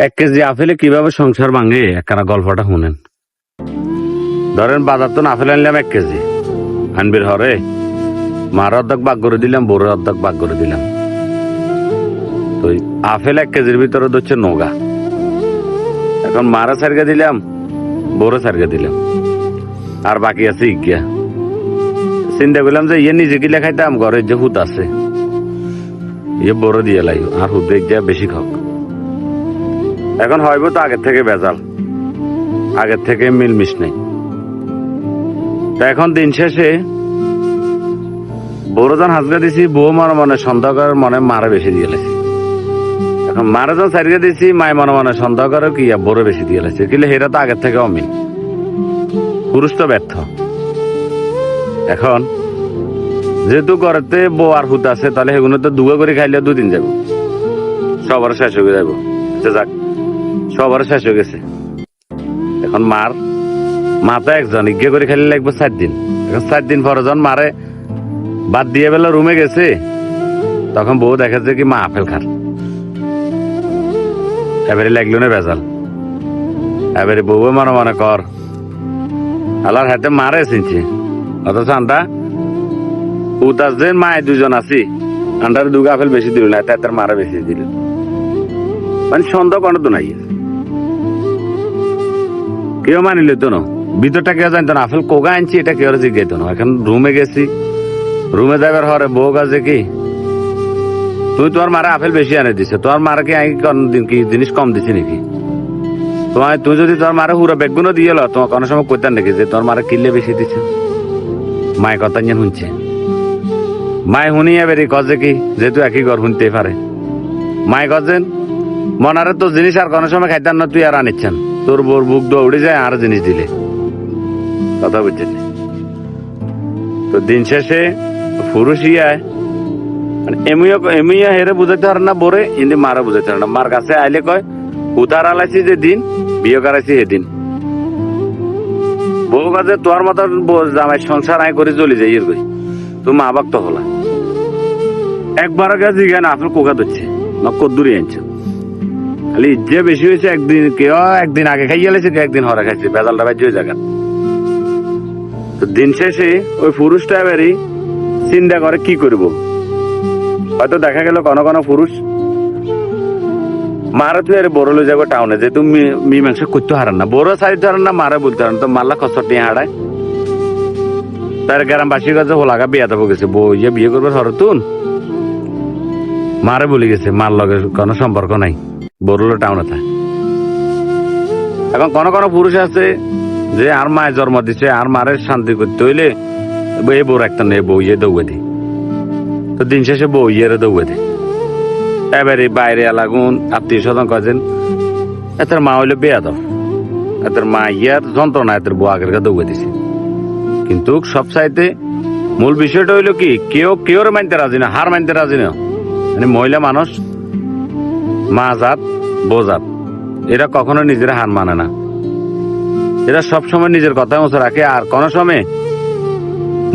1 KG আপেলে কিভাবে সংসার ভাঙে একখানা গল্পটা শুনেন। ধরেন বাজার তো আপেল আনলাম 1 কেজি, আনবির হরে মার অর্ধেক ভাগ করে দিলাম, বড় অর্ধেক ভাগ করে দিলাম। তো আপেল 1 কেজির ভিতরে হচ্ছে নোগা। এখন মারা সারগা দিলাম, বড় সারগা দিলাম, আর বাকি আছে ইজ্ঞা। চিন্তা করলাম যে ইয়ে নিজে গিলে খাইতাম, ঘরে যে হুদ আছে ইয়ে বড় দিয়ে লাই, আর হুদ ইজ্ঞা বেশি খাক। এখন হইব তো আগের থেকে ভেজাল, আগের থেকে মিলমিশ নেই। তা এখন দিন শেষে বড় জন হাজগা দিছি, বউ মনে মনে সন্দেহ করার মনে মারা বেশি দিয়ে লেছি। এখন মারা জন সারিয়ে দিছি, মায় মনে মনে সন্দেহ করে কি বড় বেশি দিয়ে লেছে, কিন্তু হেরা তো আগের থেকে অমিল, পুরুষ তো ব্যর্থ। এখন যেহেতু ঘরেতে বউ আর হুদ আছে, তাহলে সেগুলো তো দুগা করে খাইলে 2 দিন যাবো, সবার শেষ হয়ে যাবো। যাক, সবার শেষ হয়ে গেছে। এখন মার মাথা একজন ইজ্ঞে করে খাইলে লাগবে 4 দিন। এখন 4 দিন পরে যখন মারে বাদ দিয়ে বেলা রুমে গেছে, তখন বউ দেখেছে কি মা আপেল খার। এবারে লাগলো না ভেজাল। এবারে বউ মনে মনে কর আল্লাহর হাতে মারে চিনছে, অথচ আন্ডা উতাস যে মায় 2 জন আছি, আন্ডার 2 আপেল বেশি দিল না, তার মারা বেশি দিল। মানে সন্দেহ কোনো তো নাই, কেউ মানিল তো না, ভিতরটা কেউ জানতো না আপেল কোগা আনছি, এটা কেউ জিজ্ঞাসা না। এখন রুমে গেছি, রুমে যাবার হরে বউ কাজে কি তুই তোমার মারা আপেল বেশি আনে দিছে, তোমার মারা কি আগে কি জিনিস কম দিছি নাকি? তোমার তুই যদি তোমার মারা পুরো বেগুনও দিয়ে লো, তোমার কোনো সময় কইতাম নাকি যে তোমার মারা কিনলে বেশি দিছে? মায় কথা নিয়ে শুনছে, মায় শুনিয়ে বেরি কজে কি যেহেতু একই ঘর শুনতেই পারে। মায় কজেন মনারে তো জিনিস আর কোনো সময় খাইতাম না, তুই আর আনিচ্ছেন, তোর বোর বুক দৌড়ে যায় আর জিনিস দিলে। কথা বুঝছেন? তো দিন শেষে পুরুষ ইয়ায় এমুইয়া হেরে বুঝাইতে পারে না, বোরে ইন্দি মারা বুঝাইতে পারে না। মার কাছে আইলে কয় উতার আলাইছি যে দিন বিয়ে করাইছি সেদিন। বউ কাজে তোর মতো জামাই সংসার আয় করে চলে যাই এর কই, তুমি মা বাক তো হলা। একবার গেছি কেন আপনার কোকা ধরছে না কদ্দুরি আনছে, খালি ইজ্জে বেশি হয়েছে। একদিন আগে খাইয়ে লেছে, একদিন হরে খাইছে, বেজালটা বাজি ওই জায়গা। তো দিন শেষে ওই পুরুষটা এবারই চিন্তা করে কি করবো। হয়তো দেখা গেল কোনো কোনো পুরুষ মারা তুই আর বড় লয়ে যাবো টাউনে, যে তুমি মীমাংসা করতে হারান না, বড় সাইড হারান না, মারা বলতে হারান, তো মাল্লা খসর নিয়ে হারায়। তার গ্রামবাসীর কাছে হোলাগা বিয়া দেবো গেছে, বউ ইয়ে বিয়ে করবে হরতুন মারে বলে গেছে, মার লগে কোনো সম্পর্ক নাই, বড় টাউনে থাকে। এখন কোন কোন পুরুষ আছে যে আর মায়ের জন্ম দিছে, আর মারের শান্তি করতে হইলে এই বউ একটা নেই, বউ ইয়ে দৌড়ে দি। তো দিন শেষে বউ ইয়েরে দৌড়ে দি। এবারে বাইরে লাগুন আত্মীয় স্বজন কাজেন এদের মা হইলে বেয়া দাও, এদের মা ইয়ার যন্ত্রণা, এদের বউ আগের কা দৌড়ে দিছে। কিন্তু সব চাইতে মূল বিষয়টা হইলো কি, কেউ মানতে রাজি না, হার মানতে রাজি না। মানে মহিলা মানুষ, মা জাত বউ জাত, এরা কখনো নিজের হার মানে না। এরা সবসময় নিজের কথা মতো রাখে, আর কোনো সময়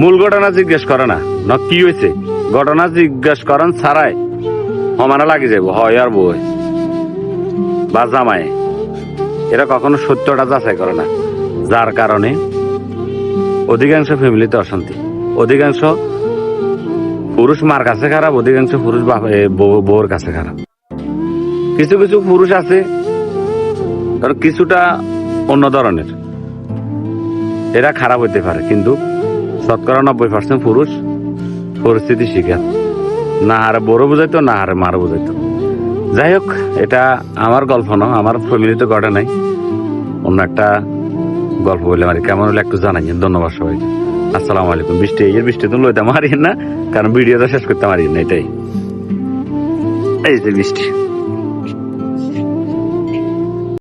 মূল ঘটনা জিজ্ঞেস করে না, না কি হয়েছে, ঘটনা জিজ্ঞেস করেন ছাড়াই সমানে লাগি যাবো হয় আর বই বা জামাই। এরা কখনো সত্যটা যাচাই করে না, যার কারণে অধিকাংশ ফ্যামিলিতে অশান্তি। অধিকাংশ পুরুষ মার কাছে খারাপ, অধিকাংশ পুরুষ বউর কাছে খারাপ। কিছু কিছু পুরুষ আছে কিছুটা অন্য ধরনের, এরা খারাপ হইতে পারে, কিন্তু 90% পুরুষ পরিস্থিতি শিকার, না হারে বড় বুঝাইতো, না হারে মারো বুঝাইতো। যাই হোক, এটা আমার গল্প না, আমার ফ্যামিলিতে ঘটে নাই, অন্য একটা গল্প বলে মারি। কেমন হলে একটু জানাই। ধন্যবাদ সবাইকে। আসসালামু আলাইকুম। বৃষ্টি তো লইতে মারি না, কারণ ভিডিওটা শেষ করতে পারি না, এটাই এই যে বৃষ্টি।